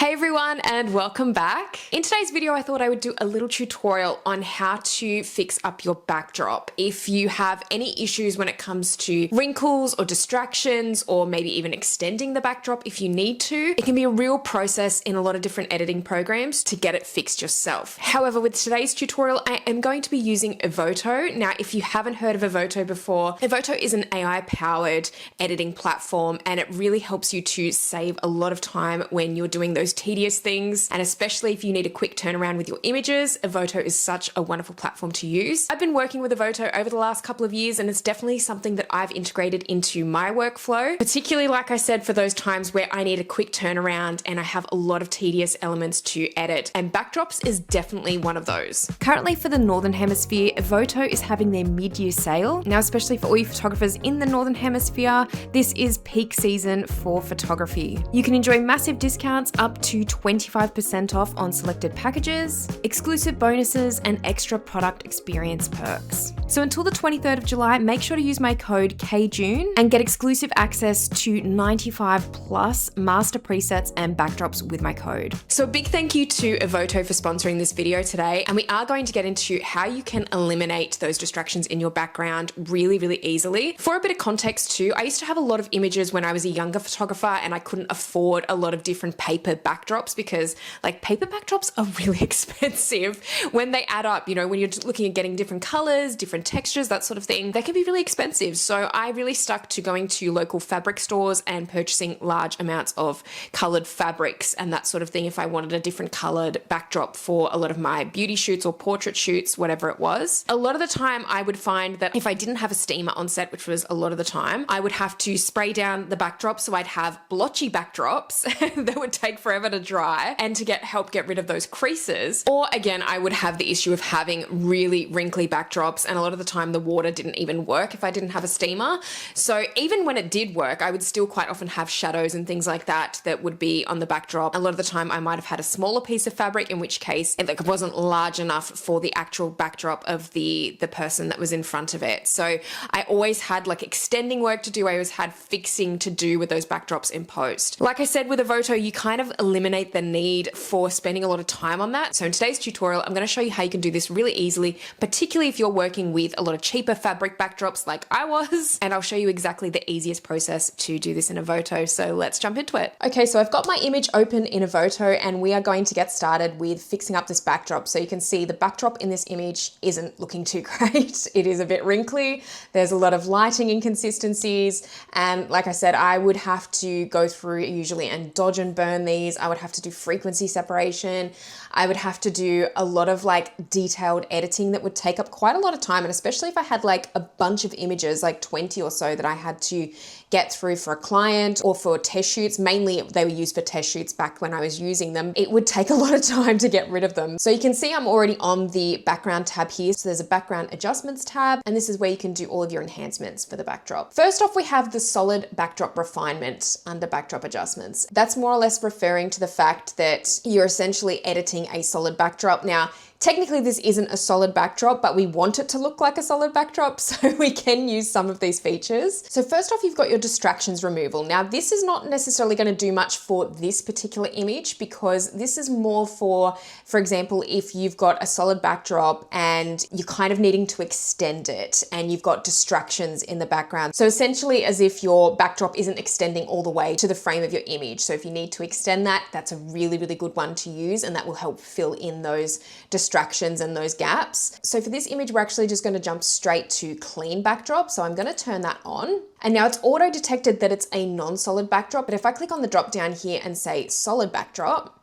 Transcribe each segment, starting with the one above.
Hey everyone and welcome back. In today's video I thought I would do a little tutorial on how to fix up your backdrop. If you have any issues when it comes to wrinkles or distractions or maybe even extending the backdrop if you need to, it can be a real process in a lot of different editing programs to get it fixed yourself. However, with today's tutorial I am going to be using Evoto. Now if you haven't heard of Evoto before, Evoto is an AI powered editing platform and it really helps you to save a lot of time when you're doing those tedious things, and especially if you need a quick turnaround with your images, Evoto is such a wonderful platform to use. I've been working with Evoto over the last couple of years and it's definitely something that I've integrated into my workflow, particularly like I said for those times where I need a quick turnaround and I have a lot of tedious elements to edit, and backdrops is definitely one of those. Currently for the Northern Hemisphere, Evoto is having their mid-year sale. Now especially for all you photographers in the Northern Hemisphere, this is peak season for photography. You can enjoy massive discounts up to 25% off on selected packages, exclusive bonuses, and extra product experience perks. So until the 23rd of July, make sure to use my code KJUNE and get exclusive access to 95 plus master presets and backdrops with my code. So a big thank you to Evoto for sponsoring this video today, and we are going to get into how you can eliminate those distractions in your background really easily. For a bit of context too, I used to have a lot of images when I was a younger photographer and I couldn't afford a lot of different paper backdrops because like paper backdrops are really expensive when they add up, you know, when you're looking at getting different colors, different textures, that sort of thing, they can be really expensive. So I really stuck to going to local fabric stores and purchasing large amounts of colored fabrics and that sort of thing if I wanted a different colored backdrop for a lot of my beauty shoots or portrait shoots, whatever it was. A lot of the time I would find that if I didn't have a steamer on set, which was a lot of the time, I would have to spray down the backdrop, so I'd have blotchy backdrops that would take forever to dry and to help get rid of those creases. Or again, I would have the issue of having really wrinkly backdrops, and a lot of the time the water didn't even work if I didn't have a steamer. So even when it did work, I would still quite often have shadows and things like that that would be on the backdrop. A lot of the time I might have had a smaller piece of fabric, in which case it wasn't large enough for the actual backdrop of the person that was in front of it. So I always had like extending work to do. I always had fixing to do with those backdrops in post. Like I said with Evoto, you kind of eliminate the need for spending a lot of time on that. So in today's tutorial, I'm going to show you how you can do this really easily, particularly if you're working with a lot of cheaper fabric backdrops like I was, and I'll show you exactly the easiest process to do this in Evoto. So let's jump into it. Okay, so I've got my image open in Evoto and we are going to get started with fixing up this backdrop. So you can see the backdrop in this image isn't looking too great. It is a bit wrinkly. There's a lot of lighting inconsistencies. And like I said, I would have to go through usually and dodge and burn these. I would have to do frequency separation. I would have to do a lot of like detailed editing that would take up quite a lot of time. And especially if I had like a bunch of images, like 20 or so that I had to get through for a client or for test shoots, mainly they were used for test shoots back when I was using them, it would take a lot of time to get rid of them. So you can see I'm already on the background tab here. So there's a background adjustments tab, and this is where you can do all of your enhancements for the backdrop. First off, we have the solid backdrop refinement under backdrop adjustments. That's more or less referring to the fact that you're essentially editing a solid backdrop. Now, technically this isn't a solid backdrop, but we want it to look like a solid backdrop, so we can use some of these features. So first off, you've got your distractions removal. Now this is not necessarily going to do much for this particular image because this is more for example, if you've got a solid backdrop and you're kind of needing to extend it and you've got distractions in the background. So essentially as if your backdrop isn't extending all the way to the frame of your image. So if you need to extend that, that's a really good one to use, and that will help fill in those distractions and those gaps. So for this image, we're actually just going to jump straight to clean backdrop. So I'm going to turn that on. And now it's auto detected that it's a non-solid backdrop. But if I click on the drop down here and say solid backdrop,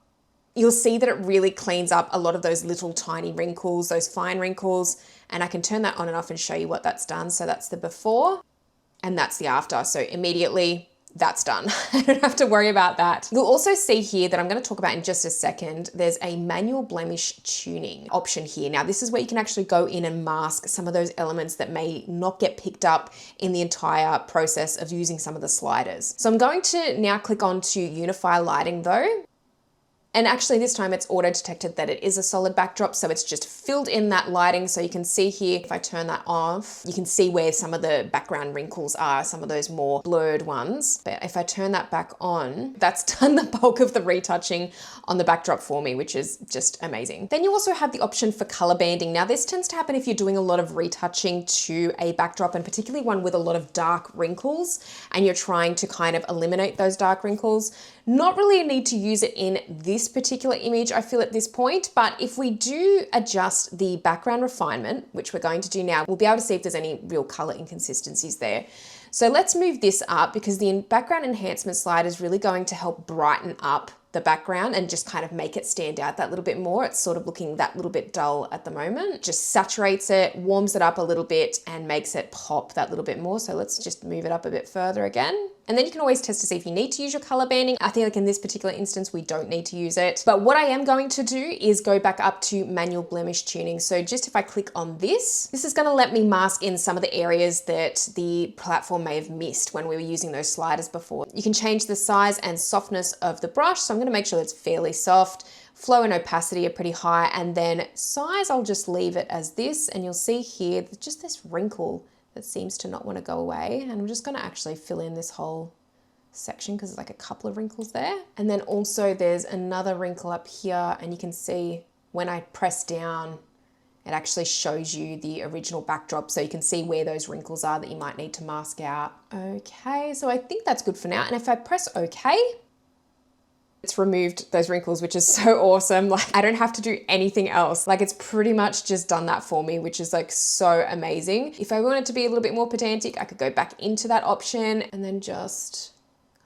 you'll see that it really cleans up a lot of those little tiny wrinkles, those fine wrinkles. And I can turn that on and off and show you what that's done. So that's the before and that's the after. So immediately that's done. I don't have to worry about that. You'll also see here that I'm going to talk about in just a second, there's a manual blemish tuning option here. Now this is where you can actually go in and mask some of those elements that may not get picked up in the entire process of using some of the sliders. So I'm going to now click on to unify lighting though. And actually this time it's auto detected that it is a solid backdrop. So it's just filled in that lighting. So you can see here, if I turn that off, you can see where some of the background wrinkles are, some of those more blurred ones. But if I turn that back on, that's done the bulk of the retouching on the backdrop for me, which is just amazing. Then you also have the option for color banding. Now this tends to happen if you're doing a lot of retouching to a backdrop, and particularly one with a lot of dark wrinkles, and you're trying to kind of eliminate those dark wrinkles. Not really a need to use it in this particular image, I feel at this point, but if we do adjust the background refinement, which we're going to do now, we'll be able to see if there's any real color inconsistencies there. So let's move this up, because the background enhancement slide is really going to help brighten up the background and just kind of make it stand out that little bit more. It's sort of looking that little bit dull at the moment. Just saturates it, warms it up a little bit, and makes it pop that little bit more. So let's just move it up a bit further again. And then you can always test to see if you need to use your color banding. I think like in this particular instance, we don't need to use it. But what I am going to do is go back up to manual blemish tuning. So just if I click on this is going to let me mask in some of the areas that the platform may have missed when we were using those sliders before. You can change the size and softness of the brush. So I'm going to make sure it's fairly soft. Flow and opacity are pretty high. And then size, I'll just leave it as this. And you'll see here, just this wrinkle that seems to not want to go away. And I'm just going to actually fill in this whole section because there's like a couple of wrinkles there. And then also there's another wrinkle up here, and you can see when I press down, it actually shows you the original backdrop, so you can see where those wrinkles are that you might need to mask out. Okay, so I think that's good for now. And if I press OK, it's removed those wrinkles, which is so awesome. Like I don't have to do anything else. Like it's pretty much just done that for me, which is like so amazing. If I wanted to be a little bit more pedantic, I could go back into that option and then just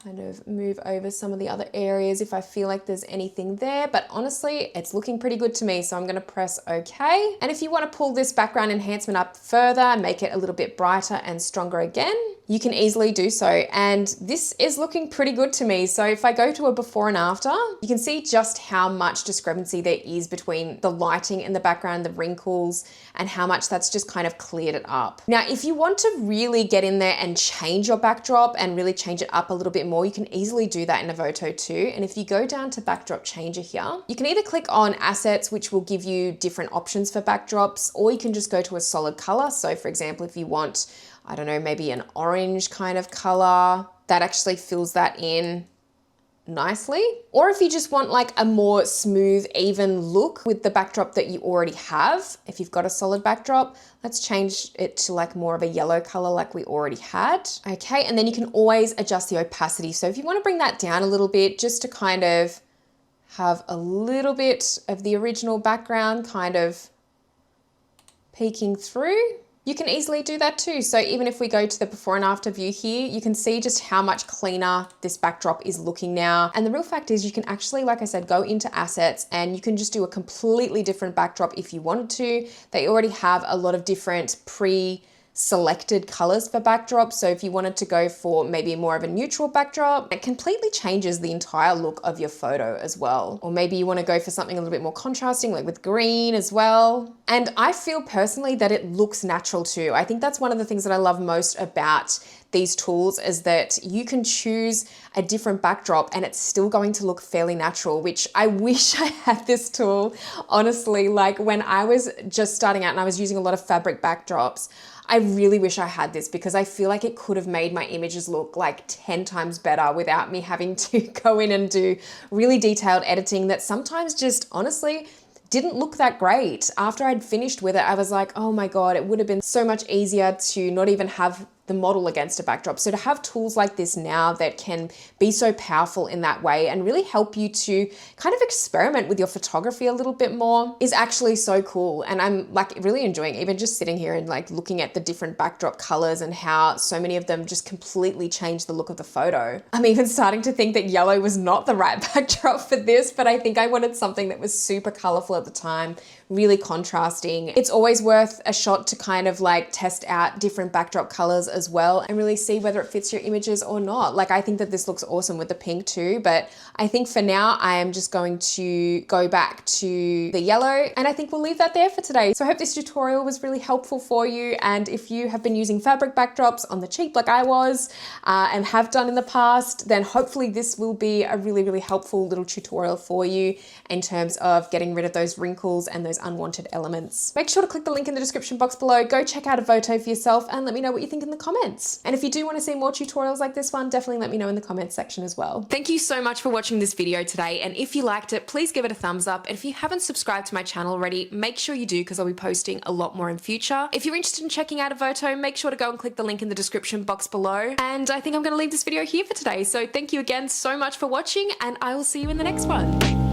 kind of move over some of the other areas if I feel like there's anything there. But honestly, it's looking pretty good to me. So I'm going to press OK. And if you want to pull this background enhancement up further, make it a little bit brighter and stronger again, you can easily do so. And this is looking pretty good to me. So if I go to a before and after, you can see just how much discrepancy there is between the lighting in the background, the wrinkles, and how much that's just kind of cleared it up. Now, if you want to really get in there and change your backdrop and really change it up a little bit more, you can easily do that in Evoto too. And if you go down to backdrop changer here, you can either click on assets, which will give you different options for backdrops, or you can just go to a solid color. So for example, if you want, I don't know, maybe an orange kind of color, that actually fills that in nicely. Or if you just want like a more smooth, even look with the backdrop that you already have, if you've got a solid backdrop, let's change it to like more of a yellow color like we already had. Okay, and then you can always adjust the opacity. So if you want to bring that down a little bit, just to kind of have a little bit of the original background kind of peeking through, you can easily do that too. So even if we go to the before and after view here, you can see just how much cleaner this backdrop is looking now. And the real fact is you can actually, like I said, go into assets and you can just do a completely different backdrop if you wanted to. They already have a lot of different pre-selected colors for backdrops. So if you wanted to go for maybe more of a neutral backdrop, it completely changes the entire look of your photo as well. Or maybe you want to go for something a little bit more contrasting, like with green as well. And I feel personally that it looks natural too. I think that's one of the things that I love most about these tools is that you can choose a different backdrop and it's still going to look fairly natural, which I wish I had this tool. Honestly, like when I was just starting out and I was using a lot of fabric backdrops, I really wish I had this because I feel like it could have made my images look like 10 times better without me having to go in and do really detailed editing that sometimes just honestly didn't look that great. After I'd finished with it, I was like, oh my God, it would have been so much easier to not even have the model against a backdrop. So to have tools like this now that can be so powerful in that way and really help you to kind of experiment with your photography a little bit more is actually so cool. And I'm like really enjoying even just sitting here and like looking at the different backdrop colors and how so many of them just completely change the look of the photo. I'm even starting to think that yellow was not the right backdrop for this, but I think I wanted something that was super colorful at the time, really contrasting. It's always worth a shot to kind of like test out different backdrop colors as well and really see whether it fits your images or not. Like, I think that this looks awesome with the pink too, but I think for now I am just going to go back to the yellow, and I think we'll leave that there for today. So I hope this tutorial was really helpful for you, and if you have been using fabric backdrops on the cheap like I was and have done in the past, then hopefully this will be a really, really helpful little tutorial for you in terms of getting rid of those wrinkles and those unwanted elements. Make sure to click the link in the description box below, go check out Evoto for yourself and let me know what you think in the comments. And if you do want to see more tutorials like this one, definitely let me know in the comments section as well. Thank you so much for watching this video today, and if you liked it, please give it a thumbs up, and if you haven't subscribed to my channel already, make sure you do, because I'll be posting a lot more in future. If you're interested in checking out Evoto, make sure to go and click the link in the description box below, and I think I'm going to leave this video here for today. So thank you again so much for watching, and I will see you in the next one.